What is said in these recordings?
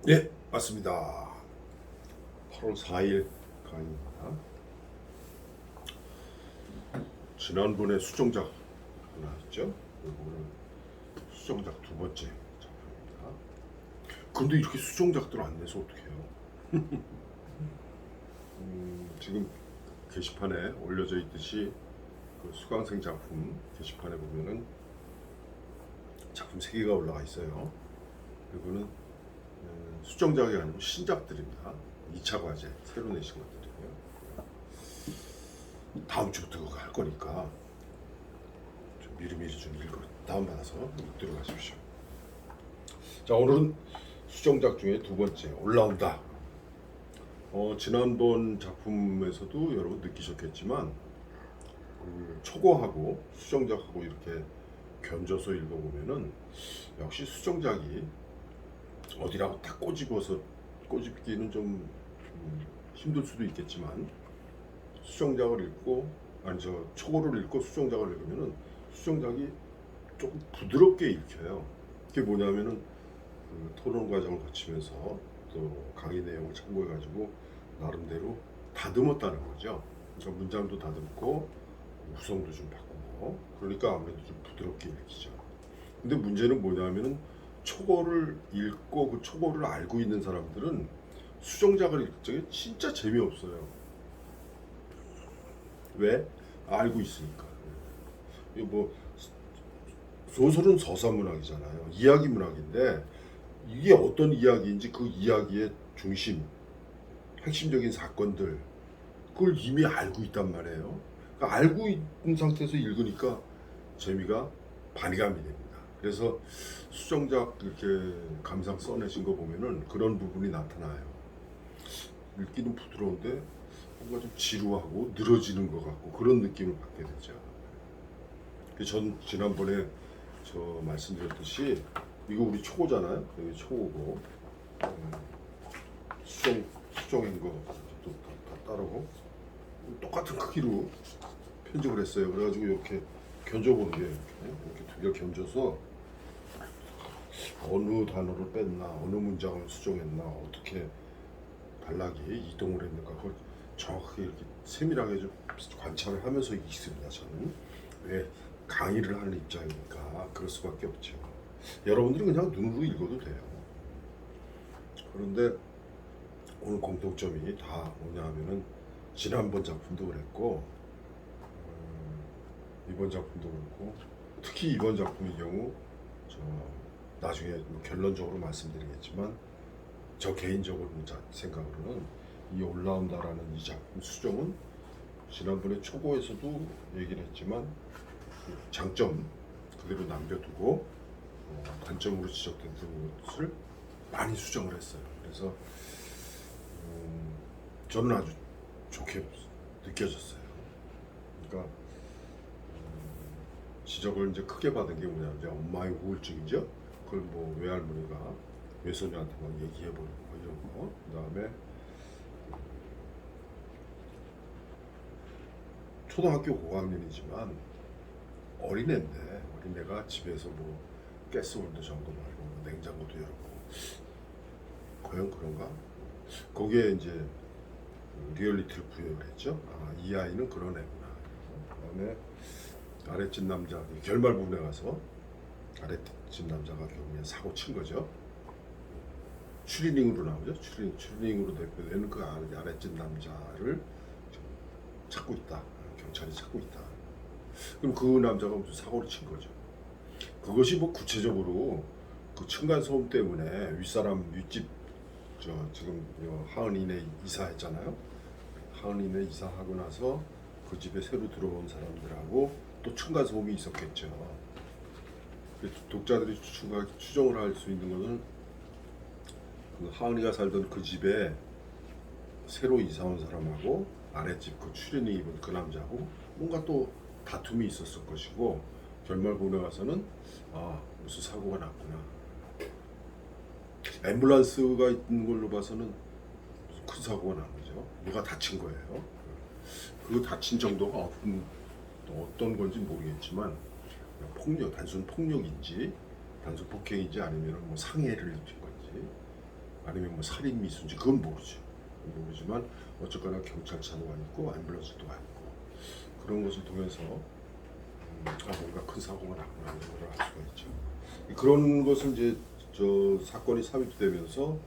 네, 맞습니다. 8월 4일 강의입니다. 지난번에 수정작 하나 했죠? 이거는 수정작 두 번째 작품입니다. 근데 이렇게 수정작들 안 내서 어떡해요? 지금 게시판에 올려져 있듯이 그 수강생 작품 게시판에 보면은 작품 3개가 올라가 있어요. 이거는 수정작이 아니고 신작들입니다. 2차 과제 새로 내신 것들이에요. 다음 주부터 그거 할 거니까 좀 미리미리 좀 읽어 다운받아서 읽도록 하십시오. 자, 오늘은 수정작 중에 두 번째 올라온다. 지난번 작품에서도 여러분 느끼셨겠지만 초고하고 수정작하고 이렇게 견줘서 읽어보면은 역시 수정작이 어디라고 딱 꼬집기는 좀 힘들 수도 있겠지만 수정작을 읽고 아니 저 초고를 읽고 수정작을 읽으면은 수정작이 조금 부드럽게 읽혀요. 그게 뭐냐면은 그 토론 과정을 거치면서 또 강의 내용을 참고해가지고 나름대로 다듬었다는 거죠. 그러니까 문장도 다듬고 구성도 좀 바꾸고 그러니까 아무래도 좀 부드럽게 읽히죠. 근데 문제는 뭐냐면은 초고를 읽고 그 초고를 알고 있는 사람들은 수정작을 읽을 적에 진짜 재미없어요. 왜? 알고 있으니까. 이거 뭐 소설은 서사문학이잖아요. 이야기문학인데 이게 어떤 이야기인지 그 이야기의 중심, 핵심적인 사건들 그걸 이미 알고 있단 말이에요. 그러니까 알고 있는 상태에서 읽으니까 재미가 반감이 됩니다. 그래서 수정작 이렇게 감상 써내신 거 보면은 그런 부분이 나타나요. 읽기는 부드러운데 뭔가 좀 지루하고 늘어지는 것 같고 그런 느낌을 받게 되죠. 전 지난번에 저 말씀드렸듯이 이거 우리 초고잖아요. 여기 초고고 수정인 거또 따르고 똑같은 크기로 편집을 했어요. 그래가지고 이렇게 견줘보는 게 이렇게 두 개 견줘서 어느 단어를 뺐나, 어느 문장을 수정했나, 어떻게 단락이 이동을 했는가 그걸 정확하게 이렇게 세밀하게 좀 관찰을 하면서 읽습니다. 저는 왜 강의를 하는 입장이니까 그럴 수밖에 없죠. 여러분들이 그냥 눈으로 읽어도 돼요. 그런데 오늘 공통점이 다 뭐냐 하면은 지난번 작품도 그랬고 이번 작품도 그렇고 특히 이번 작품의 경우 저 나중에 뭐 결론적으로 말씀드리겠지만 저 개인적으로 생각으로는 이 올라온다라는 이 작품 수정은 지난번에 초고에서도 얘기를 했지만 장점 그대로 남겨두고 단점으로 지적된 것을 많이 수정을 했어요. 그래서 저는 아주 좋게 느껴졌어요. 그러니까 지적을 이제 크게 받은 게 뭐냐면 이제 엄마의 우울증이죠. 그걸 뭐 외할머니가 외손녀한테 막 얘기해버리고 이런 거. 그다음에 초등학교 고학년이지만 어린애가 집에서 뭐 가스홀더 점검하고 뭐 냉장고도 열고 과연 그런가? 거기에 이제 리얼리티를 부여를 했죠. 아, 이 아이는 그런 애구나. 그다음에 아랫집 남자 결말 부분에 가서 아랫집 남자가 결국엔 사고 친 거죠. 추리닝으로 나오죠. 추리닝으로 대표되는 그 아랫집 남자를 찾고 있다. 경찰이 찾고 있다. 그럼 그 남자가 무슨 사고를 친 거죠. 그것이 뭐 구체적으로 그 층간 소음 때문에 윗집 저 지금 하은이네 이사했잖아요. 하은이네 이사하고 나서 그 집에 새로 들어온 사람들하고 또 층간 소음이 있었겠죠. 독자들이 추정을 할 수 있는 것은 그 하은이가 살던 그 집에 새로 이사 온 사람하고 아랫집 그 출연이 입은 그 남자하고 뭔가 또 다툼이 있었을 것이고 결말 보내 가서는 아 무슨 사고가 났구나. 앰뷸런스가 있는 걸로 봐서는 무슨 큰 사고가 난 거죠. 누가 다친 거예요. 그 다친 정도가 어떤 건지 모르겠지만 단순 폭력인지 단순 폭행인지 아니면 뭐 상해를 입힌 건지 아니면 뭐 살인 미수인지 그건 모르죠. 모르지만 어쨌거나 경찰차도 와 있고 앰뷸런스도 와 있고 그런 것을 통해서 뭔가 큰 사고가 났구나 이런 걸 알 수가 있죠. 그런 것을 이제 저 사건이 삽입되면서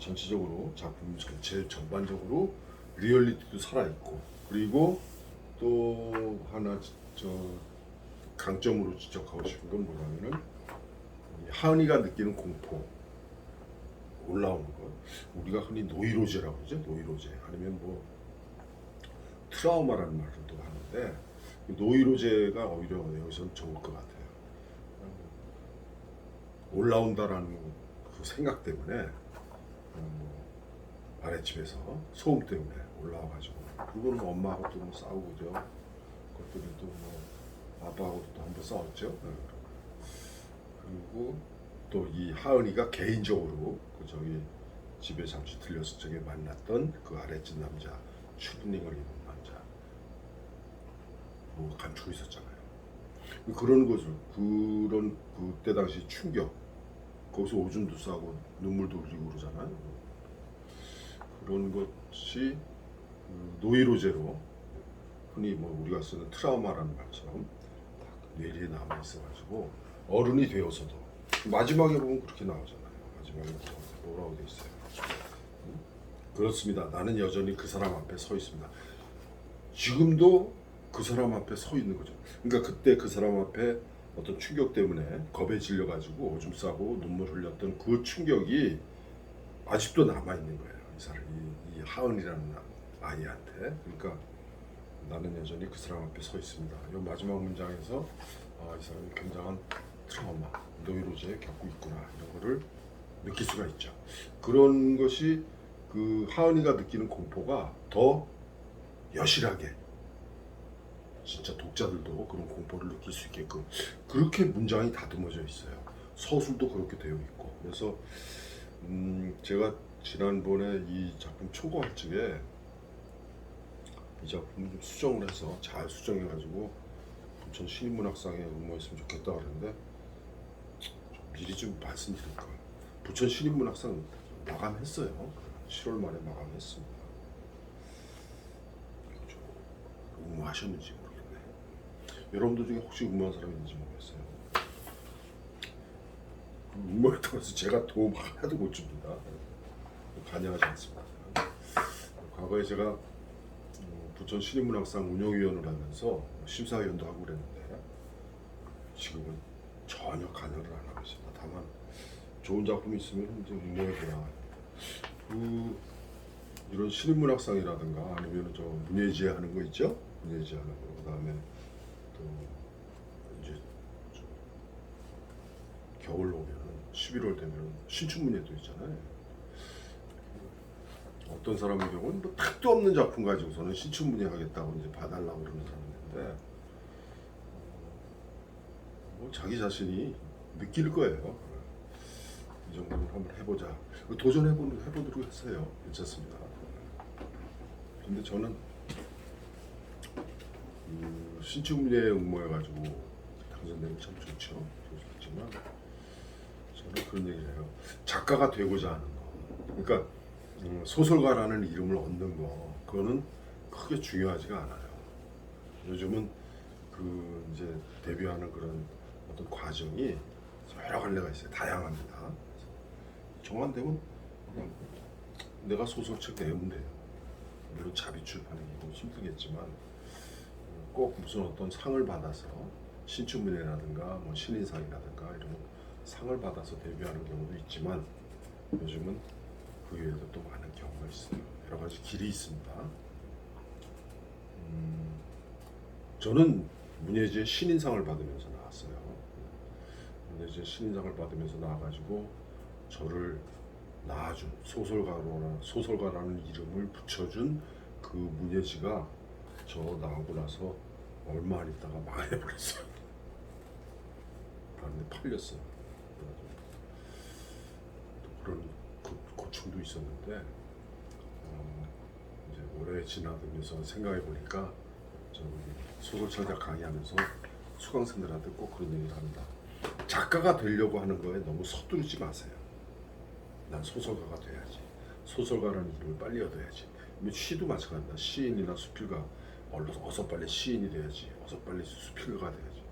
전체적으로 작품 전체 전반적으로 리얼리티도 살아 있고 그리고 또 하나 저 강점으로 지적하고 싶은 건 뭐냐면은 하은이가 느끼는 공포 올라오는 것 우리가 흔히 노이로제라고 그러죠. 노이로제 아니면 뭐 트라우마라는 말을 또 하는데 노이로제가 오히려 여기서는 좋을 것 같아요. 올라온다라는 그 생각 때문에 아랫집에서 소음 때문에 올라와가지고 그거는 엄마하고 또 뭐 싸우고 그죠. 그것들이 또뭐 아빠하고도 또 한번 싸웠죠. 그리고 또 이 하은이가 개인적으로 그 저기 집에 잠시 들렸을 적에 만났던 그 아랫집 남자 슈프닝을 입은 남자 뭐 감추고 있었잖아요. 그런 것을 그런 그때 당시 충격 거기서 오줌도 싸고 눈물도 흘리고 그러잖아요. 그런 것이 노이로제로 흔히 뭐 우리가 쓰는 트라우마라는 말처럼 뇌리에 남아 있어가지고 어른이 되어서도 마지막에 보면 그렇게 나오잖아요. 마지막에 뭐라고 돼 있어요? 그렇습니다. 나는 여전히 그 사람 앞에 서 있습니다. 지금도 그 사람 앞에 서 있는 거죠. 그러니까 그때 그 사람 앞에 어떤 충격 때문에 겁에 질려가지고 오줌 싸고 눈물 흘렸던 그 충격이 아직도 남아 있는 거예요. 이 사람이 이 하은이라는 아이한테. 그러니까 나는 여전히 그 사람 앞에 서 있습니다. 이 마지막 문장에서 이 사람이 굉장한 트라우마, 노이로제 겪고 있구나 이런 거를 느낄 수가 있죠. 그런 것이 그 하은이가 느끼는 공포가 더 여실하게 진짜 독자들도 그런 공포를 느낄 수 있게끔 그렇게 문장이 다듬어져 있어요. 서술도 그렇게 되어 있고 그래서 제가 지난번에 이 작품 초고할 적에 이 작품을 좀 수정을 해서 잘 수정해가지고 부천 신인문학상에 응모했으면 좋겠다 그랬는데 미리 좀 말씀드릴 거예요. 부천 신인문학상 마감했어요. 7월 말에 마감했습니다. 응모하셨는지 모르겠네. 여러분들 중에 혹시 응모한 사람이 있는지 모르겠어요. 응모했다고 해서 제가 도움 하나도 못 줍니다. 관여하지 않습니다. 과거에 제가 부천 신인문학상 운영위원을 하면서 심사위원도 하고 그랬는데 지금은 전혀 관여를 안 하고 있습니다. 다만 좋은 작품이 있으면 이제 응모해보라. 이런 신인문학상이라든가 아니면 저 문예지 하는 거 있죠? 문예지 하는 거. 그다음에 또 이제 겨울 오면은 11월 되면 신춘문예도 있잖아요. 어떤 사람의 경우는 뭐 택도 없는 작품 가지고서는 신춘문예 하겠다고 이제 봐달라고 그러는 사람이 있는데 뭐 자기 자신이 느낄 거예요. 이 정도는 한번 해보자. 해보도록 했어요. 괜찮습니다. 근데 저는 신춘문예에 응모해가지고 당선되면 참 좋죠. 좋지만 저는 그런 얘기를 해요. 작가가 되고자 하는 거. 그러니까 소설가라는 이름을 얻는 거. 그거는 크게 중요하지가 않아요. 요즘은 그 이제 데뷔하는 그런 어떤 과정이 여러 갈래가 있어요. 다양합니다. 정한되면 그냥 내가 소설책 내면 돼요. 물론 자비 출판이 힘들겠지만 꼭 무슨 어떤 상을 받아서 신춘문예라든가 뭐 신인상이라든가 이런 상을 받아서 데뷔하는 경우도 있지만 요즘은 그 외에도 또 많은 경우가 있어요. 여러 가지 길이 있습니다. 저는 문예지의 신인상을 받으면서 나왔어요. 문예지의 신인상을 받으면서 나와가지고 저를 낳아준 소설가라는 이름을 붙여준 그 문예지가 저 나오고 나서 얼마 안 있다가 망해버렸어요. 다른데 팔렸어요. 또 그런 고충도 있었는데 이제 오래 지나면서 생각해 보니까 저 소설창작 강의하면서 수강생들한테 꼭 그런 얘기를 합니다. 작가가 되려고 하는 거에 너무 서두르지 마세요. 난 소설가가 돼야지. 소설가라는 이름을 빨리 얻어야지. 시도 마찬가지다. 시인이나 수필가 어서 빨리 시인이 돼야지. 어서 빨리 수필가가 돼야지.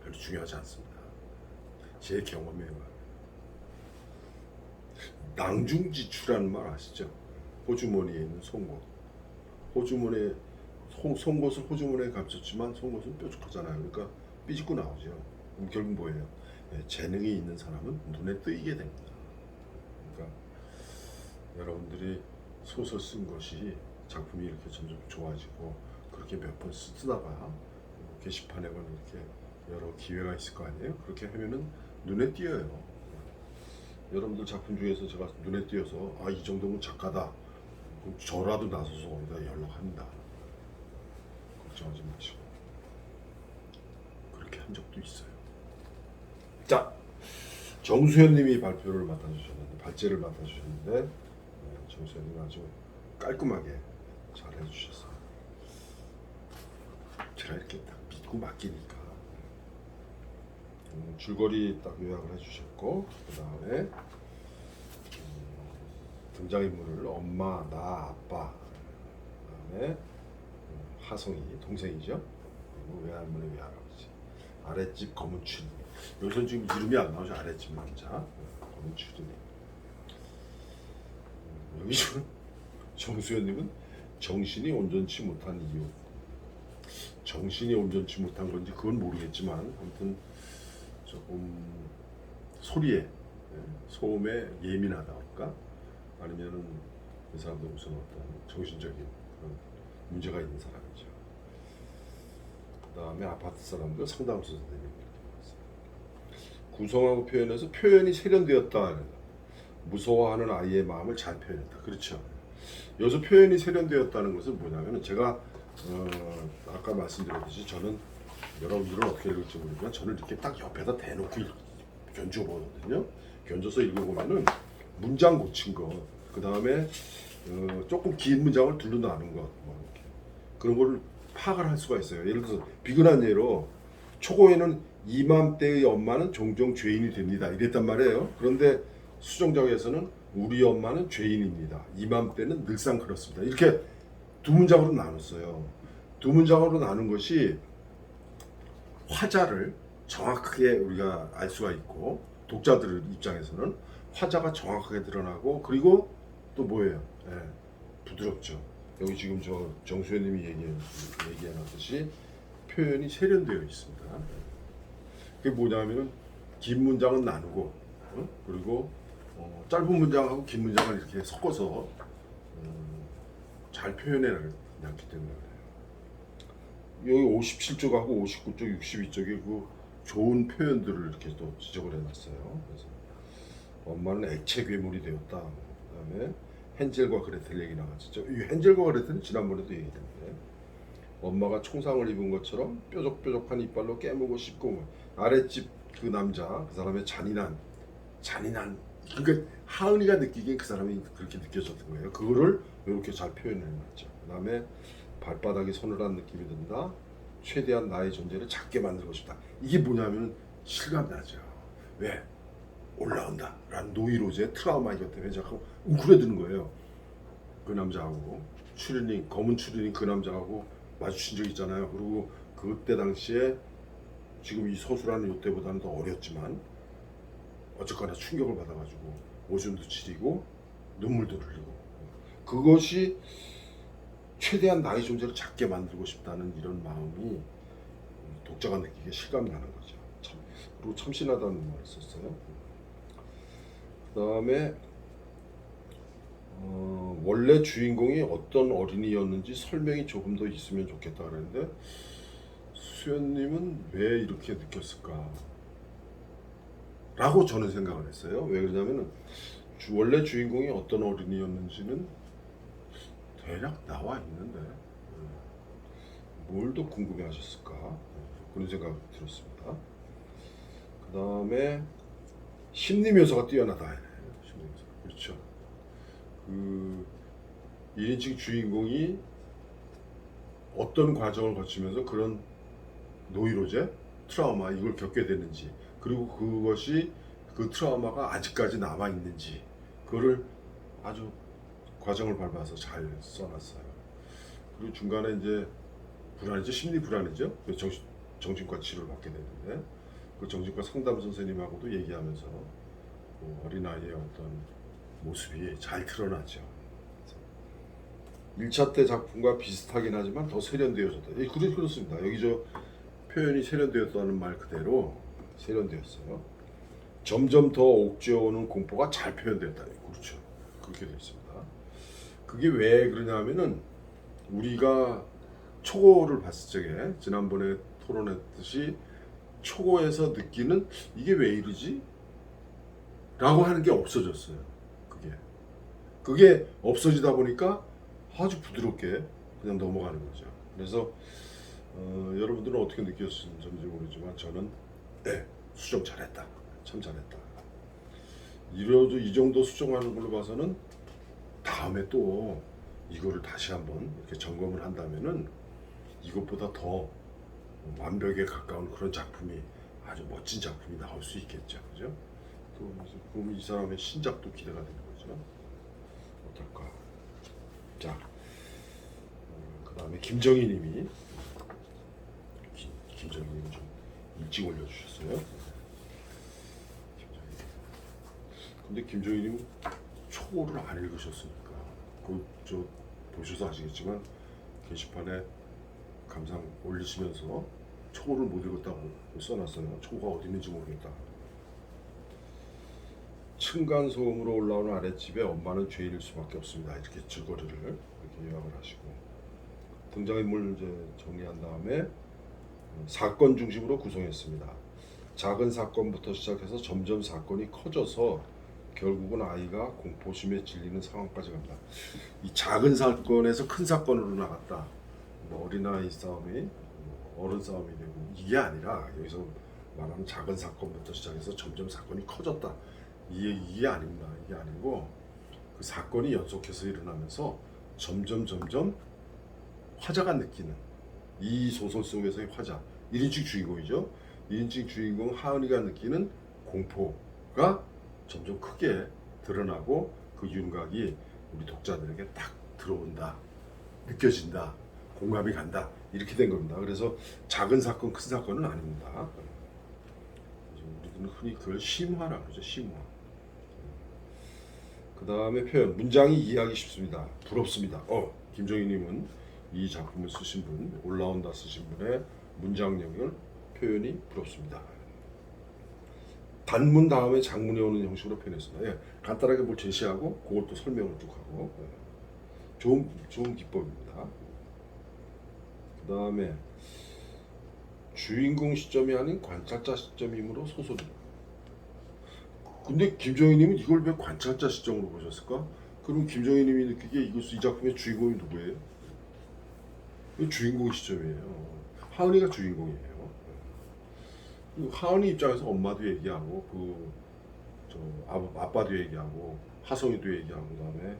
별로 중요하지 않습니다. 제 경험이에요. 낭중지추라는 말 아시죠? 호주머니에 있는 송곳. 호주머니에 송곳을 호주머니에 감췄지만 송곳은 뾰족하잖아요. 그러니까 삐집고 나오죠. 그럼 결국 뭐예요? 재능이 있는 사람은 눈에 띄게 됩니다. 그러니까 여러분들이 소설 쓴 것이 작품이 이렇게 점점 좋아지고 그렇게 몇 번 쓰다가 게시판에 이렇게 여러 기회가 있을 거 아니에요? 그렇게 하면은 눈에 띄어요. 여러분들 작품 중에서 제가 눈에 띄어서 이 정도면 작가다. 그럼 저라도 나서서 거기다 연락합니다. 걱정하지 마시고. 그렇게 한 적도 있어요. 자, 정수현님이 발제를 맡아주셨는데 정수현님 아주 깔끔하게 잘 해주셨어요. 제가 이렇게 딱 믿고 맡기니까 줄거리 딱 요약을 해주셨고 그 다음에 등장인물을 엄마, 나, 아빠, 그 다음에 하성이 동생이죠. 그리고 외할머니, 외할아버지, 아랫집 검은 추리닝. 여기서 지금 이름이 안 나오죠. 아랫집 남자 검은 추리닝. 여기 지금 정수현님은 정신이 온전치 못한 이유. 정신이 온전치 못한 건지 그건 모르겠지만 아무튼 조금 소리에 소음에 예민하다 할까? 아니면은 이 사람도 무슨 어떤 정신적인 그런 문제가 있는 사람이죠. 그 다음에 아파트 사람도 상담소 선생님이 이렇게 봤어요. 구성하고 표현해서 표현이 세련되었다. 무서워하는 아이의 마음을 잘 표현했다. 그렇죠. 여기서 표현이 세련되었다는 것은 뭐냐면은 제가 아까 말씀드렸듯이 저는 여러분들은 어떻게 읽을지 모르지만 저는 이렇게 딱 옆에다 대놓고 견줘 보거든요. 견줘서 읽어보면은 문장 고친 것, 그 다음에 조금 긴 문장을 둘러 나눈 것, 뭐 이렇게 그런 거를 파악을 할 수가 있어요. 예를 들어서 비근한 예로 초고에는 이맘때의 엄마는 종종 죄인이 됩니다. 이랬단 말이에요. 그런데 수정작에서는 우리 엄마는 죄인입니다. 이맘때는 늘상 그렇습니다. 이렇게 두 문장으로 나눴어요. 두 문장으로 나눈 것이 화자를 정확하게 우리가 알 수가 있고 독자들 입장에서는 화자가 정확하게 드러나고 그리고 또 뭐예요? 부드럽죠. 여기 지금 저 정수현님이 얘기해놨듯이 표현이 세련되어 있습니다. 그게 뭐냐면은 긴 문장은 나누고 그리고 짧은 문장하고 긴 문장을 이렇게 섞어서 잘 표현해 놨기 때문에 여기 57쪽하고 59쪽, 62쪽에 그 좋은 표현들을 이렇게 또 지적을 해놨어요. 그래서 엄마는 액체 괴물이 되었다. 그다음에 헨젤과 그레텔 얘기 나왔죠. 이 헨젤과 그레텔은 지난번에도 얘기했는데 엄마가 총상을 입은 것처럼 뾰족뾰족한 이빨로 깨물고 씹고 아랫집 그 남자 그 사람의 잔인한 그러니까 하은이가 느끼기엔 그 사람이 그렇게 느껴졌던 거예요. 그거를 이렇게 잘 표현해놨죠. 그다음에 발바닥이 서늘한 느낌이 든다. 최대한 나의 존재를 작게 만들고 싶다. 이게 뭐냐면 실감나죠. 왜? 올라온다 라는 노이로제의 트라우마 이것 때문에 자꾸 웅크려드는 거예요. 그 남자하고 검은 추리닝 그 남자하고 마주친 적 있잖아요. 그리고 그때 당시에 지금 이 서술하는 이때보다는 더 어렸지만 어쨌거나 충격을 받아가지고 오줌도 치리고 눈물도 흘리고 그것이 최대한 나의 존재를 작게 만들고 싶다는 이런 마음이 독자가 느끼기에 실감나는 거죠. 그리고 참신하다는 말을 썼어요. 그 다음에 원래 주인공이 어떤 어린이였는지 설명이 조금 더 있으면 좋겠다 그랬는데 수연님은 왜 이렇게 느꼈을까? 라고 저는 생각을 했어요. 왜 그러냐면은 원래 주인공이 어떤 어린이였는지는 대략 나와 있는데 뭘 더 궁금해 하셨을까? 그런 생각이 들었습니다. 그 다음에 심리 묘사가 뛰어나다. 심리 묘사. 그렇죠. 그 1인칭 주인공이 어떤 과정을 거치면서 그런 노이로제, 트라우마 이걸 겪게 되는지 그리고 그것이 그 트라우마가 아직까지 남아 있는지 그거를 아주 과정을 밟아서 잘 써놨어요. 그리고 중간에 이제 불안이죠, 심리 불안이죠. 정신과 치료를 받게 되는데 그 정신과 상담 선생님하고도 얘기하면서 그 어린아이의 어떤 모습이 잘 드러나죠. 1차 때 작품과 비슷하긴 하지만 더 세련되어졌다. 그렇습니다. 여기 저 표현이 세련되었다는 말 그대로 세련되었어요. 점점 더 옥죄어오는 공포가 잘 표현됐다. 그렇죠. 그렇게 되어 있습니다. 그게 왜 그러냐면은 우리가 초고를 봤을 적에 지난번에 토론했듯이 초고에서 느끼는 이게 왜 이러지? 라고 하는 게 없어졌어요. 그게 없어지다 보니까 아주 부드럽게 그냥 넘어가는 거죠. 그래서 여러분들은 어떻게 느꼈는지 모르지만 저는 네, 수정 잘했다. 참 잘했다. 이 정도 수정하는 걸로 봐서는 다음에 또 이거를 다시 한번 이렇게 점검을 한다면은 이것보다 더 완벽에 가까운 그런 작품이 아주 멋진 작품이 나올 수 있겠죠, 그죠? 또 그럼 이 사람의 신작도 기대가 되는 거죠. 어떨까? 자, 그 다음에 김정희님이 김정희님은 좀 일찍 올려주셨어요. 근데 김정희님 초고를 안 읽으셨으니까 저 보셔서 아시겠지만 게시판에 감상 올리시면서 초고를 못 읽었다고 써놨어요. 초고가 어디 있는지 모르겠다. 층간 소음으로 올라오는 아랫집에 엄마는 죄인일 수밖에 없습니다. 이렇게 줄거리를 이렇게 요약을 하시고 등장인물 이제 정리한 다음에 사건 중심으로 구성했습니다. 작은 사건부터 시작해서 점점 사건이 커져서 결국은 아이가 공포심에 질리는 상황까지 갑니다. 이 작은 사건에서 큰 사건으로 나갔다. 어린아이 싸움이 어른 싸움이 되고 이게 아니라 여기서 말하는 작은 사건부터 시작해서 점점 사건이 커졌다. 이게 아닙니다. 이게 아니고 그 사건이 연속해서 일어나면서 점점 화자가 느끼는 이 소설 속에서의 화자 1인칭 주인공이죠. 1인칭 주인공 하은이가 느끼는 공포가 점점 크게 드러나고 그 윤곽이 우리 독자들에게 딱 들어온다, 느껴진다, 공감이 간다 이렇게 된 겁니다. 그래서 작은 사건, 큰 사건은 아닙니다. 우리들은 흔히 그걸 심화라고 그러죠. 심화. 그 다음에 표현 문장이 이해하기 쉽습니다. 부럽습니다. 김정희님은 이 작품을 쓰신 분, 올라온다 쓰신 분의 문장력을 표현이 부럽습니다. 단문 다음에 장문이 오는 형식으로 표현했습니다. 예, 간단하게 뭘 제시하고 그것도 설명을 쭉 하고 좋은 기법입니다. 그 다음에 주인공 시점이 아닌 관찰자 시점이므로 소설입니다. 근데 김정희님은 이걸 왜 관찰자 시점으로 보셨을까? 그럼 김정희님이 느끼기에 이 작품의 주인공이 누구예요? 주인공 시점이에요. 하은이가 주인공이에요. 하은이 입장에서 엄마도 얘기하고 아빠도 얘기하고 하성이도 얘기하고 그다음에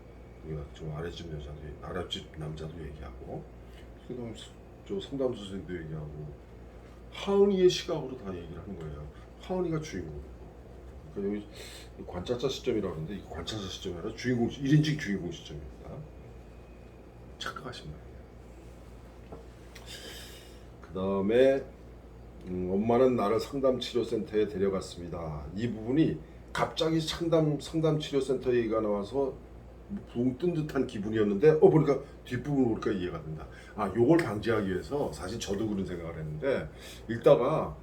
저 아랫집 남자도 얘기하고 그다음 저 상담 선생님도 얘기하고 하은이의 시각으로 다 얘기를 하는 거예요. 하은이가 주인공. 그러니까 여기 관찰자 시점이라고 하는데 이 관찰자 시점이 아니라 1인칭 주인공 시점입니다. 착각하시면 돼요. 그 다음에 엄마는 나를 상담치료센터에 데려갔습니다. 이 부분이 갑자기 상담치료센터 얘기가 나와서 붕 뜬 듯한 기분이었는데 보니까 뒷부분 보니까 이해가 된다. 요걸 방지하기 위해서 사실 저도 그런 생각을 했는데 읽다가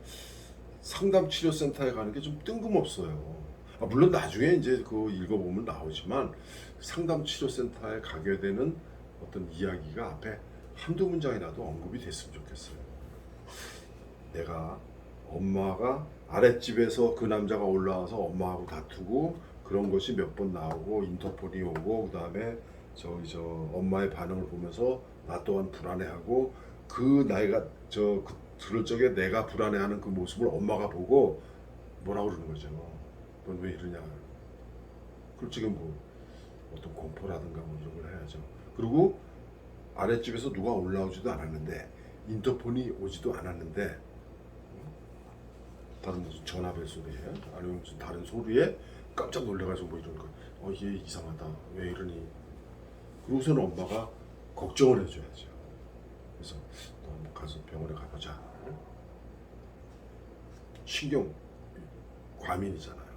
상담치료센터에 가는 게 좀 뜬금없어요. 물론 나중에 이제 그 읽어보면 나오지만 상담치료센터에 가게 되는 어떤 이야기가 앞에 한두 문장이라도 언급이 됐으면 좋겠어요. 내가 엄마가 아랫집에서 그 남자가 올라와서 엄마하고 다투고 그런 것이 몇 번 나오고 인터폰이 오고 그 다음에 저 엄마의 반응을 보면서 나 또한 불안해하고 그럴 적에 내가 불안해하는 그 모습을 엄마가 보고 뭐라고 그러는 거죠. 넌 왜 이러냐. 그럴 적에 뭐 어떤 공포라든가 뭐 이런 걸 해야죠. 그리고 아랫집에서 누가 올라오지도 않았는데 인터폰이 오지도 않았는데 다른 무슨 전화벨 소리에 아니면 무슨 다른 소리에 깜짝 놀래가지고 뭐 이런 거, 얘 이상하다, 왜 이러니? 그러고서는 엄마가 걱정을 해줘야죠. 그래서 너 한번 가서 병원에 가보자. 신경 과민이잖아요.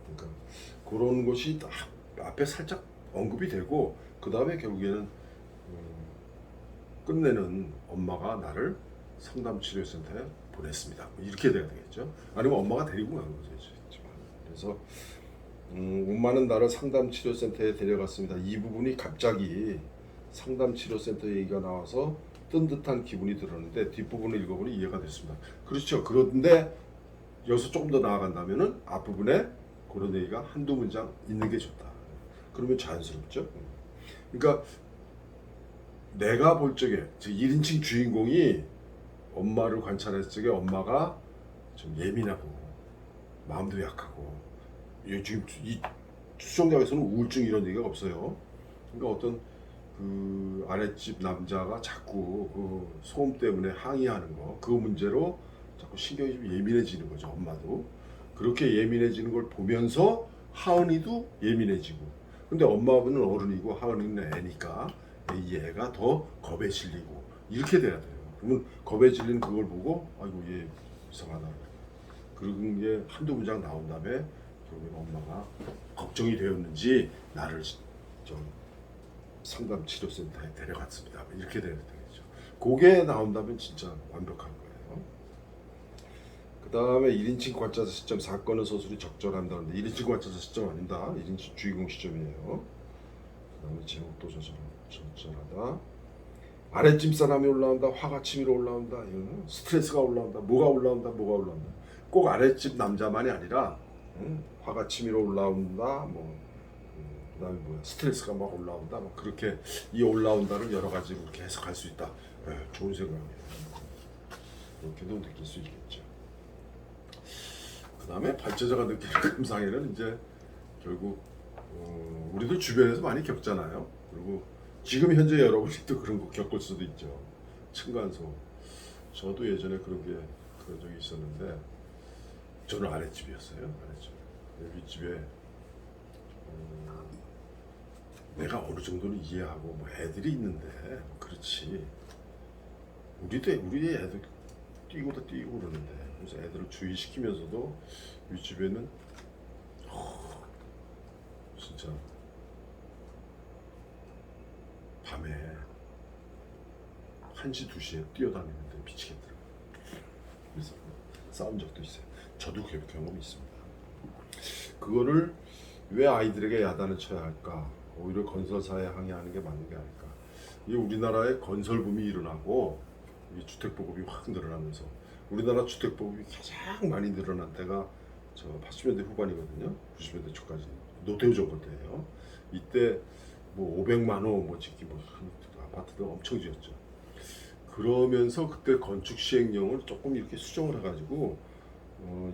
그러니까 그런 것이 앞에 살짝 언급이 되고 그 다음에 결국에는 끝내는 엄마가 나를 상담치료센터에 보냈습니다. 이렇게 돼야 되겠죠. 아니면 엄마가 데리고 가는 거죠. 그래서 엄마는 나를 상담치료센터에 데려갔습니다. 이 부분이 갑자기 상담치료센터 얘기가 나와서 뜬 듯한 기분이 들었는데 뒷부분을 읽어보니 이해가 됐습니다. 그렇죠. 그런데 여기서 조금 더 나아간다면은 앞부분에 그런 얘기가 한두 문장 있는 게 좋다. 그러면 자연스럽죠. 그러니까 내가 볼 적에 1인칭 주인공이 엄마를 관찰했을 적에 엄마가 좀 예민하고 마음도 약하고 지금 이 수정작에서는 우울증 이런 얘기가 없어요. 그러니까 어떤 그 아랫집 남자가 자꾸 그 소음 때문에 항의하는 거, 그 문제로 자꾸 신경이 좀 예민해지는 거죠. 엄마도 그렇게 예민해지는 걸 보면서 하은이도 예민해지고. 근데 엄마는 어른이고 하은이는 애니까 이 애가 더 겁에 질리고 이렇게 돼야 돼요. 그러면 겁에 질린 그걸 보고 아이고 얘 이상하다. 그런 게 한두 문장 나온 다음에 결국엔 엄마가 걱정이 되었는지 나를 좀 상담치료센터에 데려갔습니다. 이렇게 돼야 되겠죠. 그게 나온다면 진짜 완벽한 거예요. 그 다음에 1인칭 관찰사 시점, 사건의 서술이 적절한다는데 1인칭 관찰사 시점 아닙니다. 1인칭 주인공 시점이에요. 그 다음에 제목도 적절하다. 아랫집 사람이 올라온다, 화가 치밀어 올라온다, 스트레스가 올라온다, 뭐가 올라온다. 꼭 아랫집 남자만이 아니라 화가 치밀어 올라온다, 그다음에 스트레스가 막 올라온다, 그렇게 이 올라온다를 여러 가지로 이렇게 해석할 수 있다. 좋은 생각이에요. 그렇게도 느낄 수 있겠죠. 그 다음에 발제자가 느끼는 감상에는 이제 결국 우리도 주변에서 많이 겪잖아요. 그리고 지금 현재 여러분이 또 그런 거 겪을 수도 있죠. 층간소음. 저도 예전에 그런 적이 있었는데 저는 아랫집이었어요. 아랫집. 윗집에 내가 어느 정도는 이해하고 애들이 있는데 그렇지. 우리 애들 뛰고 그러는데 그래서 애들을 주의시키면서도 윗집에는 진짜 밤에 1시, 2시에 뛰어다니는데 미치겠더라고요. 그래서 싸운 적도 있어요. 저도 그 경험이 있습니다. 그거를 왜 아이들에게 야단을 쳐야 할까? 오히려 건설사에 항의하는 게 맞는 게 아닐까? 이 우리나라의 건설붐이 일어나고 이 주택보급이 확 늘어나면서 우리나라 주택보급이 가장 많이 늘어난 때가 저 80년대 후반이거든요. 90년대 초까지 노태우 정권 때예요. 이때 500만 호 짓기 아파트도 엄청 지었죠. 그러면서 그때 건축 시행령을 조금 이렇게 수정을 해가지고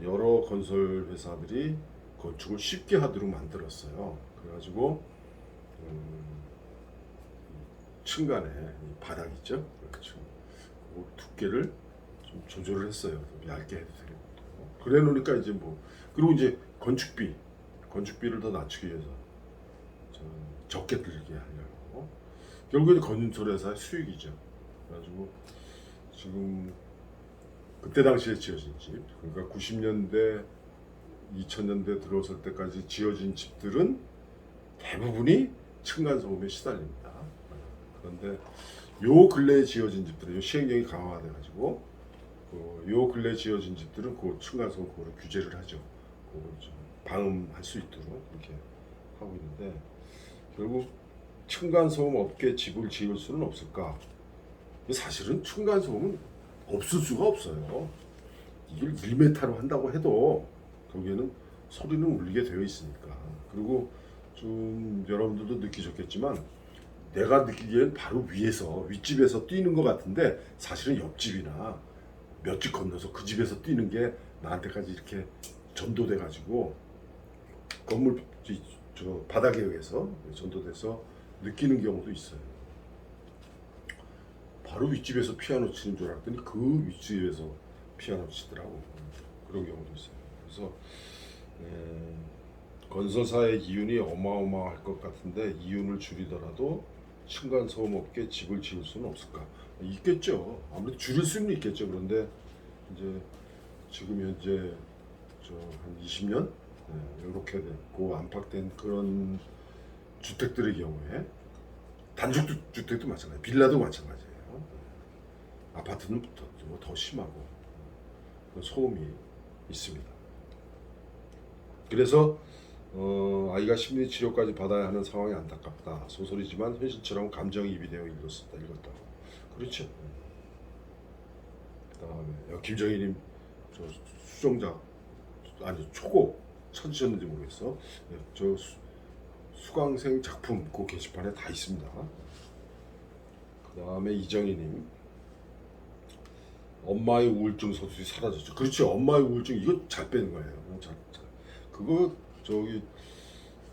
여러 건설 회사들이 건축을 쉽게 하도록 만들었어요. 그래가지고 층간에 바닥 있죠. 그렇죠. 그 두께를 좀 조절을 했어요. 좀 얇게 해도 되고. 그래 놓으니까 이제 그리고 이제 건축비를 더 낮추기 위해서 적게 들게 하려고. 결국에는 건설회사의 수익이죠. 그래가지고 지금 그때 당시에 지어진 집, 그러니까 90년대, 2000년대 들어설 때까지 지어진 집들은 대부분이 층간소음에 시달립니다. 그런데 요 근래에 지어진 집들은 요 시행령이 강화돼가지고 요 근래 지어진 집들은 그 층간소음 그거를 규제를 하죠. 그걸 좀 방음할 수 있도록 이렇게 하고 있는데 결국 층간소음 없게 집을 지을 수는 없을까? 사실은 층간소음은 없을 수가 없어요. 이걸 1m로 한다고 해도 결국에는 소리는 울리게 되어 있으니까. 그리고 좀 여러분들도 느끼셨겠지만 내가 느끼기엔 바로 윗집에서 뛰는 것 같은데 사실은 옆집이나 몇 집 건너서 그 집에서 뛰는 게 나한테까지 이렇게 전도돼 가지고 건물 바닥에 의해서 전도돼서 느끼는 경우도 있어요. 바로 윗집에서 피아노 치는 줄 알았더니 그 윗집에서 피아노 치더라고. 그런 경우도 있어요. 그래서 건설사의 이윤이 어마어마할 것 같은데 이윤을 줄이더라도 층간 소음 없게 집을 지을 수는 없을까? 있겠죠. 아무래도 줄일 수는 있겠죠. 그런데 이제 지금 현재 한 20년 이렇게 됐고 안팎된 그런 주택들의 경우에 주택도 마찬가지, 빌라도 마찬가지예요. 아파트는 더 심하고 그런 소음이 있습니다. 그래서 아이가 심리 치료까지 받아야 하는 상황이 안타깝다. 소설이지만 현실처럼 감정이입이 되어 읽었다고. 그렇죠. 그다음에 김정희님 저 수정작 아니 초고 찾으셨는지 모르겠어. 저 수강생 작품 그 게시판에 다 있습니다. 그다음에 이정희님 엄마의 우울증 서술이 사라졌죠. 그렇죠. 엄마의 우울증 이거 잘 빼는 거예요. 그거 저기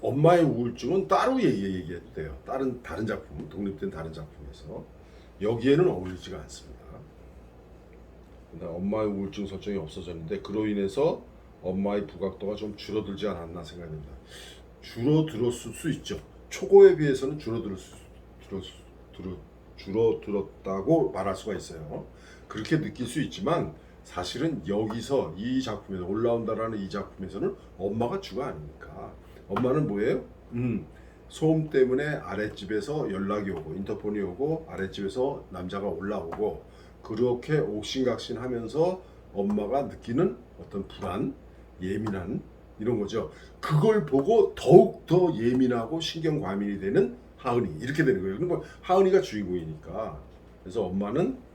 엄마의 우울증은 따로 얘기해도 돼요. 다른 작품, 독립된 다른 작품에서 여기에는 어울리지가 않습니다. 엄마의 우울증 설정이 없어졌는데 그로 인해서 엄마의 부각도가 좀 줄어들지 않았나 생각됩니다. 줄어들었을 수 있죠. 초고에 비해서는 줄어들었다고 말할 수가 있어요. 그렇게 느낄 수 있지만 사실은 여기서 이 작품에서 올라온다라는 이 작품에서는 엄마가 주가 아닙니까? 엄마는 뭐예요? 소음 때문에 아랫집에서 연락이 오고 인터폰이 오고 아랫집에서 남자가 올라오고 그렇게 옥신각신하면서 엄마가 느끼는 어떤 불안, 예민한 이런 거죠. 그걸 보고 더욱 더 예민하고 신경 과민이 되는 하은이 이렇게 되는 거예요. 그러니까 하은이가 주인공이니까. 그래서 엄마는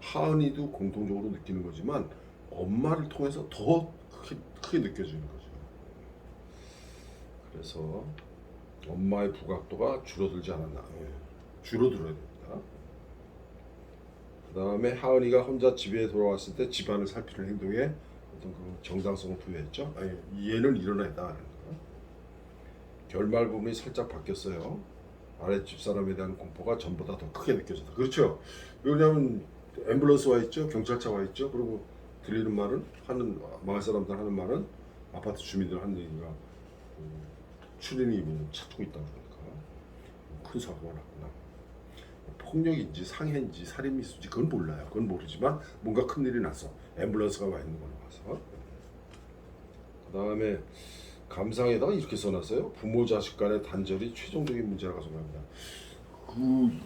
하은이도 공통적으로 느끼는 거지만 엄마를 통해서 더 크게 느껴지는 거죠. 그래서 엄마의 부각도가 줄어들지 않았나. 줄어들어야 됩니다. 그 다음에 하은이가 혼자 집에 돌아왔을 때 집안을 살피는 행동에 어떤 그 정당성을 부여했죠. 얘는 이런 애다. 결말 부분이 살짝 바뀌었어요. 아랫집 사람에 대한 공포가 전보다 더 크게 느껴졌다. 그렇죠. 왜냐하면 앰뷸런스 와 있죠, 경찰차 와 있죠. 그리고 들리는 말은 마을 사람들 하는 말은 아파트 주민들 하는 얘기가 추린이 뭐 찾고 있다 그러니까 큰 사고가 났구나. 폭력인지 상해인지 살인미수인지 그건 몰라요. 그건 모르지만 뭔가 큰 일이 났어. 앰뷸런스가 와 있는 걸로 봐서. 그 다음에 감상에다가 이렇게 써놨어요. 부모 자식 간의 단절이 최종적인 문제라고 생각합니다.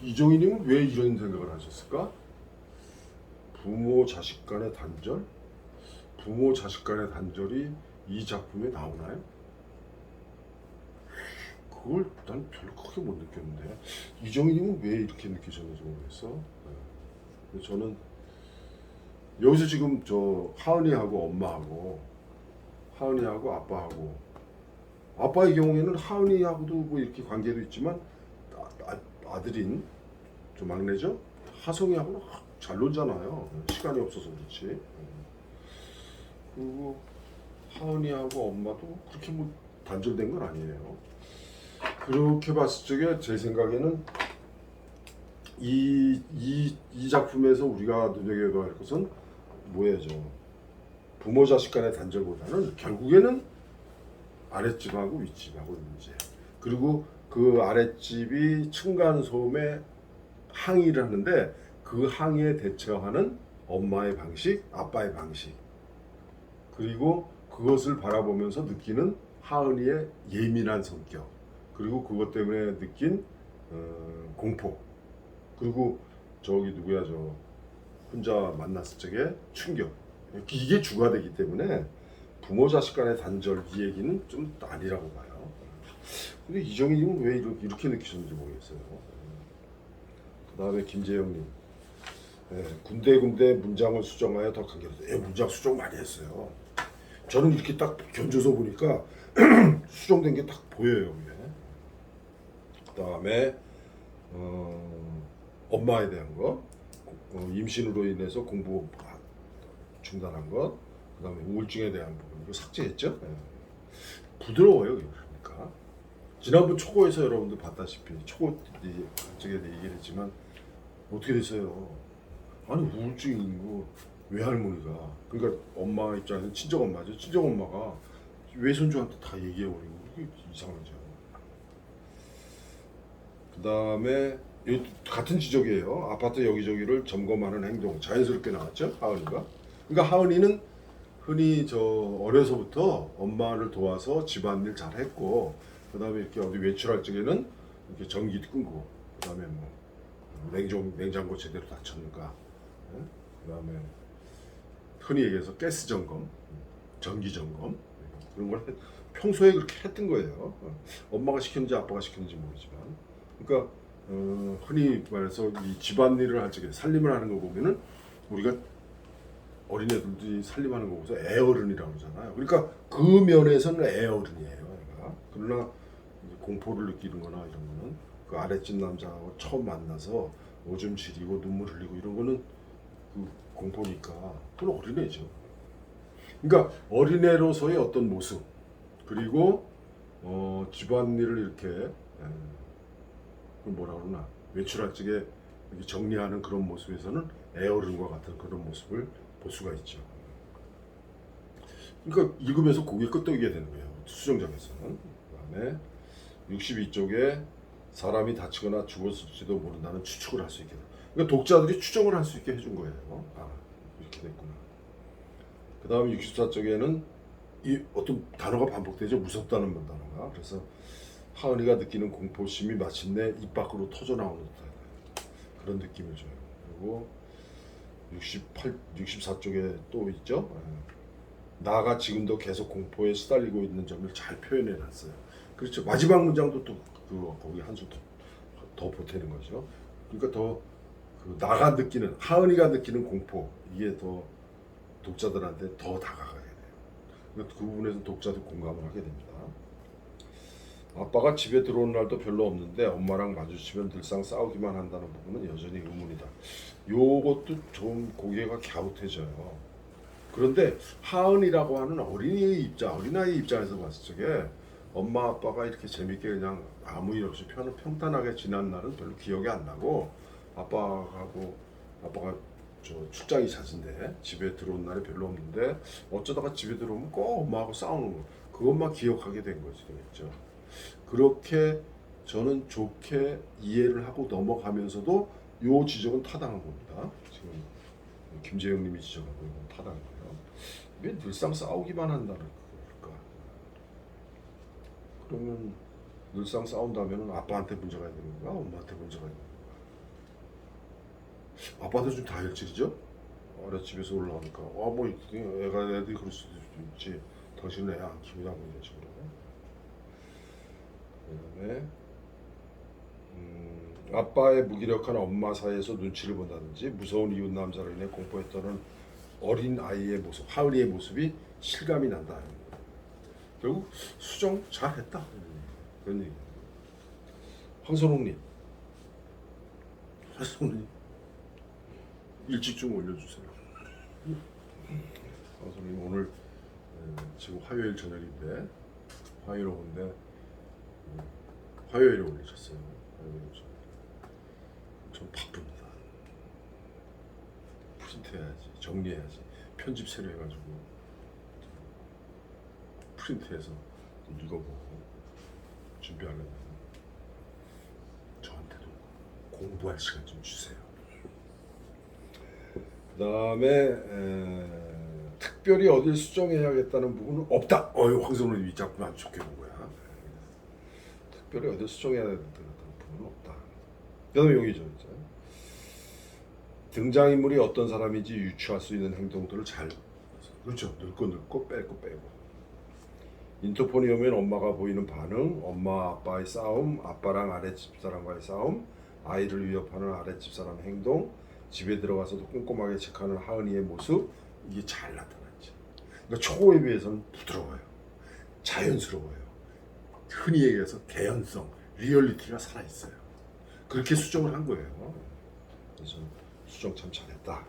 이정희님은 왜 이런 생각을 하셨을까? 부모 자식 간의 단절? 부모 자식 간의 단절이 이 작품에 나오나요? 그걸 난 별로 크게 못 느꼈는데 이정희님은 왜 이렇게 느끼셨는지 모르겠어. 저는 여기서 지금 저 하은이하고 엄마하고 하은이하고 아빠의 경우에는 하은이하고도 뭐 이렇게 관계도 있지만 아들인 저 막내죠 하성이하고는 잘 놀잖아요. 시간이 없어서 그렇지. 그리고 하은이하고 엄마도 그렇게 뭐 단절된 건 아니에요. 그렇게 봤을 적에 제 생각에는 이 작품에서 우리가 눈여겨봐야 할 것은 뭐예요? 부모 자식 간의 단절보다는 결국에는 아랫집하고 윗집하고 문제. 그리고 그 아랫집이 층간 소음에 항의를 하는데 그 항의에 대처하는 엄마의 방식, 아빠의 방식. 그리고 그것을 바라보면서 느끼는 하은이의 예민한 성격. 그리고 그것 때문에 느낀 공포. 그리고 누구야 혼자 만났을 적에 충격. 이게 주가 되기 때문에 부모 자식 간의 단절 이 얘기는 좀 아니라고 봐요. 근데 이정희님은 왜 이렇게 느끼셨는지 모르겠어요. 그 다음에 김재영님, 군데군데 문장을 수정하여 더 간결해서 문장 수정 많이 했어요. 저는 이렇게 딱 견줘서 보니까 수정된 게 딱 보여요. 그 다음에 엄마에 대한 거, 임신으로 인해서 공부 중단한 것, 그 다음에 우울증에 대한 부분 이거 삭제했죠. 부드러워요. 그러니까 지난번 초고에서 여러분들 봤다시피 초고 쪽에 얘기를 했지만 어떻게 됐어요? 아니 우울증인 거 외할머니가, 그러니까 엄마 입장에서 친정 엄마죠. 친정 엄마가 외손주한테 다 얘기해버리고, 이게 이상하죠. 그 다음에 같은 지적이에요. 아파트 여기저기를 점검하는 행동 자연스럽게 나왔죠, 하은이가. 그러니까 하은이는 흔히 저 어려서부터 엄마를 도와서 집안일 잘했고, 그 다음에 이렇게 어디 외출할 적에는 이렇게 전기 끄고, 그 다음에 뭐 냉장고 제대로 닫혔는가, 그 다음에 흔히 얘기해서 가스 점검, 전기 점검, 그런 걸 평소에 그렇게 했던 거예요. 엄마가 시켰는지 아빠가 시켰는지 모르지만. 그러니까 흔히 말해서 이 집안일을 할 적에 살림을 하는 거 보면은 우리가 어린애들이 살림하는 거 보고서 애어른이라고 그러잖아요. 그러니까 그 면에서는 애어른이에요, 애가. 그러나 이제 공포를 느끼는 거나 이런 거는 그 아랫집 남자하고 처음 만나서 오줌 지리고 눈물 흘리고 이런 거는 그 공포니까 그건 어린애죠. 그러니까 어린애로서의 어떤 모습, 그리고 집안일을 이렇게 그 뭐라 그러나 외출할 적에 이렇게 정리하는 그런 모습에서는 애어른과 같은 그런 모습을 볼 수가 있죠. 그러니까 읽으면서 고개 끄덕이게 되는 거예요, 수정장에서는. 그다음에 62쪽에 사람이 다치거나 죽었을지도 모른다는 추측을 할 수 있게. 그러니까 독자들이 추정을 할 수 있게 해준 거예요. 아, 이렇게 됐구나. 그 다음 64쪽에는 이 어떤 단어가 반복되죠. 무섭다는 단어가. 그래서 하은이가 느끼는 공포심이 마침내 입 밖으로 터져 나오는 듯한 그런 느낌을 줘요. 그리고 64쪽에 또 있죠. 나가 지금도 계속 공포에 시달리고 있는 점을 잘 표현해 놨어요. 그렇죠. 마지막 문장도 또 거기 한 수 더 보태는 거죠. 그러니까 더 나가 느끼는, 하은이가 느끼는 공포, 이게 더 독자들한테 더 다가가게 돼요. 그 부분에서 독자도 공감을 하게 됩니다. 아빠가 집에 들어오는 날도 별로 없는데 엄마랑 마주치면 늘상 싸우기만 한다는 부분은 여전히 의문이다. 요것도 좀 고개가 갸웃해져요. 그런데 하은이라고 하는 어린이의 어린아이 입장에서 봤을 적에 엄마 아빠가 이렇게 재밌게 그냥 아무 일 없이 평탄하게 지난 날은 별로 기억이 안 나고, 아빠가 저 출장이 잦은데 집에 들어온 날이 별로 없는데 어쩌다가 집에 들어오면 꼭 엄마하고 싸우는 거, 그것만 기억하게 된 거죠. 그렇게 저는 좋게 이해를 하고 넘어가면서도 요 지적은 타당한 겁니다. 지금 김재영님이 지적하고 이건 타당한 거예요. 왜 늘상 싸우기만 한다는 걸까? 그러면 늘상 싸운다면 아빠한테 문제가 있는 건가? 엄마한테 문제가 있는 건가? 아빠도 좀 다혈질이죠? 어려집에서 올라오니까 뭐 애들이 그럴 수도 있지, 당신은 애 안 키우냐고 이런 식으로. 그다음에 아빠의 무기력한 엄마 사이에서 눈치를 본다든지 무서운 이웃 남자로 인해 공포에 떠는 어린 아이의 모습, 하은이의 모습이 실감이 난다. 결국 수정 잘했다, 그런 얘기. 황선홍님 일찍 좀 올려주세요. 황선홍님 오늘 지금 화요일 저녁인데, 화요일 오후인데 화요일에 올리셨어요. 좀 바쁩니다. 프린트해야지, 정리해야지, 편집 새로 해가지고 프린트해서 읽어보고 준비하려면 저한테도 공부할 시간 좀 주세요. 그 다음에 특별히 어딜 수정해야겠다는 부분은 없다. 황선우님이 자꾸 안 좋게 본 거야. 특별히 어딜 수정해야 된다는 부분은 없다. 그 다음에 여기죠. 등장인물이 어떤 사람인지 유추할 수 있는 행동들을 잘, 그렇죠. 늙고 빼고. 인터폰이 오면 엄마가 보이는 반응, 엄마 아빠의 싸움, 아빠랑 아랫집 사람과의 싸움, 아이를 위협하는 아랫집 사람 행동, 집에 들어가서도 꼼꼼하게 체크하는 하은이의 모습, 이게 잘 나타났지. 그러니까 초고에 비해서는 부드러워요. 자연스러워요. 흔히 얘기해서 개연성, 리얼리티가 살아있어요. 그렇게 수정을 한 거예요. 그래서 수정 참 잘했다.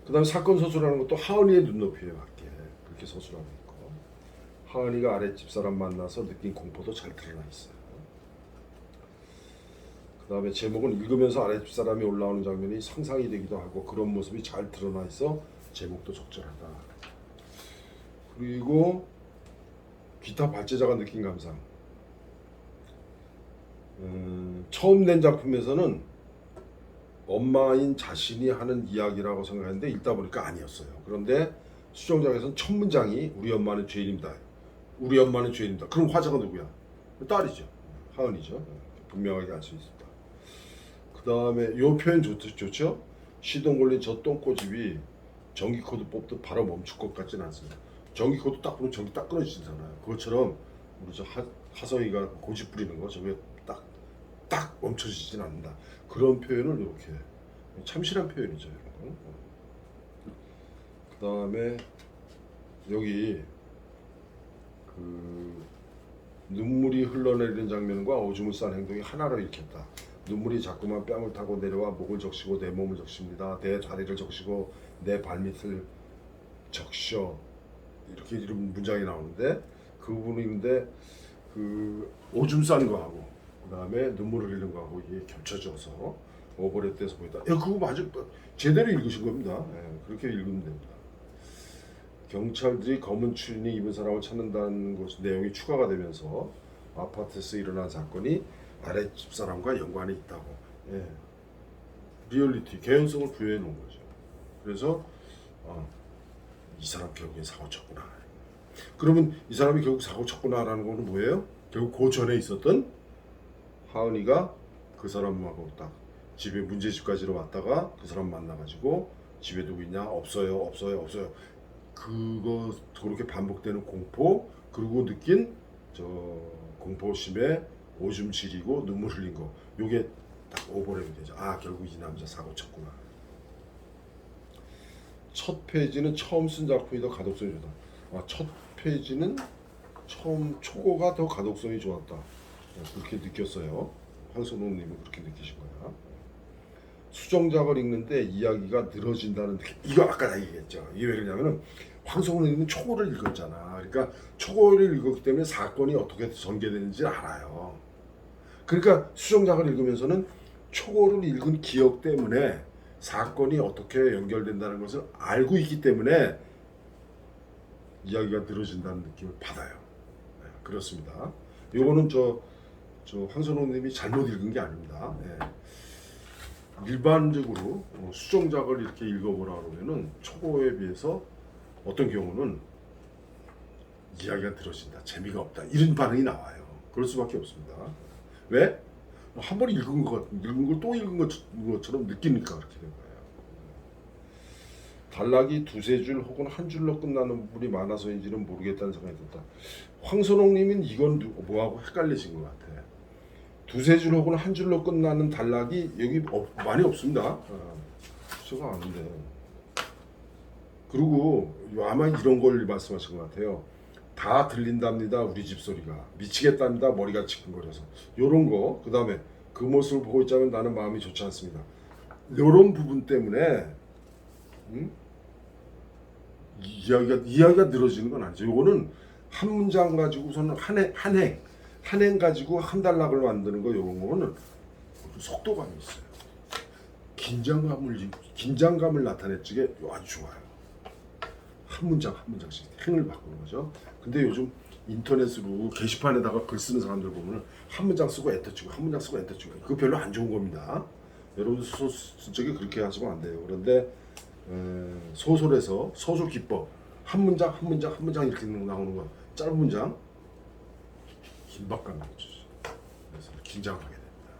그 다음에 사건 서술하는 것도 하은이의 눈높이에 맞게 그렇게 서술하고 있고, 하은이가 아랫집 사람 만나서 느낀 공포도 잘 드러나 있어요. 그 그다음에 제목은 읽으면서 아랫집 사람이 올라오는 장면이 상상이 되기도 하고 그런 모습이 잘 드러나 있어 제목도 적절하다. 그리고 기타 발제자가 느낀 감상. 처음 낸 작품에서는 엄마인 자신이 하는 이야기라고 생각했는데 읽다 보니까 아니었어요. 그런데 수정작에서는 첫 문장이 우리 엄마는 죄인입니다. 우리 엄마는 죄인입니다. 그럼 화자가 누구야? 딸이죠. 하은이죠. 분명하게 알 수 있습니다. 그 다음에 요 표현 좋죠? 시동 걸린 저 똥꼬집이 전기 코드 뽑도 바로 멈출 것 같지는 않습니다. 전기 코드 딱 보면 전기 딱 끊어지잖아요. 그것처럼 우리 저 하성이가 고집 부리는 거 저게 딱 멈춰지진 않는다. 그런 표현을 이렇게 참신한 표현이죠. 그 다음에 여기 그 눈물이 흘러내리는 장면과 오줌을 싼 행동이 하나로 읽혔다. 눈물이 자꾸만 뺨을 타고 내려와 목을 적시고 내 몸을 적십니다. 내 다리를 적시고 내 발밑을 적셔. 이렇게 이런 문장이 나오는데 그 부분인데 그 오줌 싼 거하고 그 다음에 눈물 흘리는 거하고 이게 겹쳐져서 오버랩돼서 보인다. 그거 맞아. 제대로 읽으신 겁니다. 그렇게 읽으면 됩니다. 경찰들이 검은 추리닝 입은 사람을 찾는다는 것 내용이 추가가 되면서 아파트에서 일어난 사건이 아랫집 사람과 연관이 있다고. 리얼리티, 개연성을 부여해 놓은 거죠. 그래서 이 사람 결국엔 사고 쳤구나. 그러면 이 사람이 결국 사고 쳤구나라는 거는 뭐예요? 결국 그 전에 있었던 하은이가 그 사람하고 딱 집에 문제집까지로 왔다가 그 사람 만나가지고 집에 누구 있냐? 없어요. 그거 그렇게 반복되는 공포 그리고 느낀 저 공포심에 오줌 지리고 눈물 흘린 거 요게 딱 오버랩이 되죠. 결국 이 남자 사고 쳤구나. 첫 페이지는 처음 쓴 작품이 더 가독성이 좋다. 첫 페이지는 처음 초고가 더 가독성이 좋았다. 그렇게 느꼈어요. 황선홍님은 그렇게 느끼신 거야. 수정작을 읽는데 이야기가 늘어진다는 느낌. 이거 아까 다 얘기했죠. 이게 왜 그러냐면은 황선홍님은 초고를 읽었잖아. 그러니까 초고를 읽었기 때문에 사건이 어떻게 전개되는지 알아요. 그러니까 수정작을 읽으면서는 초고를 읽은 기억 때문에 사건이 어떻게 연결된다는 것을 알고 있기 때문에 이야기가 늘어진다는 느낌을 받아요. 그렇습니다. 요거는 저 황선홍님이 잘못 읽은 게 아닙니다. 일반적으로 수정작을 이렇게 읽어보라 그러면은 초고에 비해서 어떤 경우는 이야기가 들어진다, 재미가 없다 이런 반응이 나와요. 그럴 수밖에 없습니다. 왜? 한 번 읽은 걸 또 읽은 것처럼 느끼니까 그렇게 된 거예요. 단락이 두세 줄 혹은 한 줄로 끝나는 부분이 많아서인지는 모르겠다는 생각이 든다. 황선홍님은 이건 뭐하고 헷갈리신 것 같아. 두세 줄 혹은 한 줄로 끝나는 단락이 여기 많이 없습니다. 제가 아는데. 그리고 아마 이런 걸 말씀하신 것 같아요. 다 들린답니다. 우리 집 소리가. 미치겠답니다. 머리가 지끈거려서. 요런 거. 그 다음에 그 모습을 보고 있자면 나는 마음이 좋지 않습니다. 요런 부분 때문에 이야기가 늘어지는 건 아니죠. 요거는 한 문장 가지고서는 한 행 가지고 한 단락을 만드는 거 요런 거는 속도감이 있어요. 긴장감을 나타낼 적에 아주 좋아요. 한 문장씩 행을 바꾸는 거죠. 근데 요즘 인터넷으로 게시판에다가 글 쓰는 사람들 보면 한 문장 쓰고 엔터 치고 한 문장 쓰고 엔터 치고 그거 별로 안 좋은 겁니다. 여러분 쓸 적에 그렇게 하시면 안 돼요. 그런데 소설에서 소설 기법 한 문장 이렇게 나오는 거 짧은 문장 긴박감이 주죠. 그래서 긴장하게 됩니다.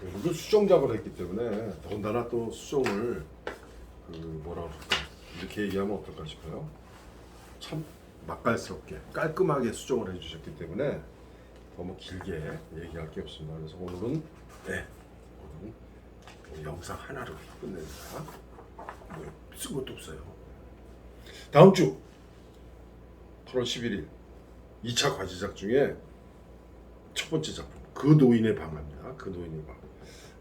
그리고 수정작을 했기 때문에 더군다나 또 수정을 뭐라 그럴까 이렇게 얘기하면 어떨까 싶어요. 참 맛깔스럽게 깔끔하게 수정을 해주셨기 때문에 너무 길게 얘기할 게 없습니다. 그래서 오늘은 영상 하나로 끝냅니다. 쓴 것도 없어요. 다음 주 8월 11일 2차 과제작 중에 첫 번째 작품 그 노인의 방입니다. 그 노인의 방.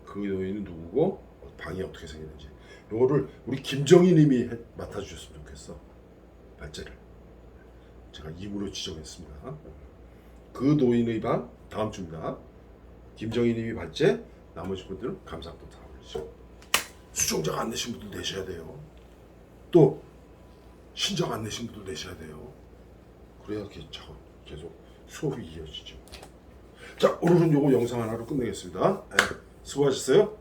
그 노인은 누구고 방이 어떻게 생겼는지 요거를 우리 김정희님이 맡아주셨으면 좋겠어. 발제를 제가 임으로 지정했습니다. 그 노인의 방 다음 주입니다. 김정희님이 받지 나머지 분들은 감사도 다 올리시고 수정자가 안 내신 분들 내셔야 돼요. 또 신자가 안 내신 분들 내셔야 돼요. 그래야 계속 수업이 이어지죠. 자, 오늘은 요거 영상 하나로 끝내겠습니다. 네, 수고하셨어요.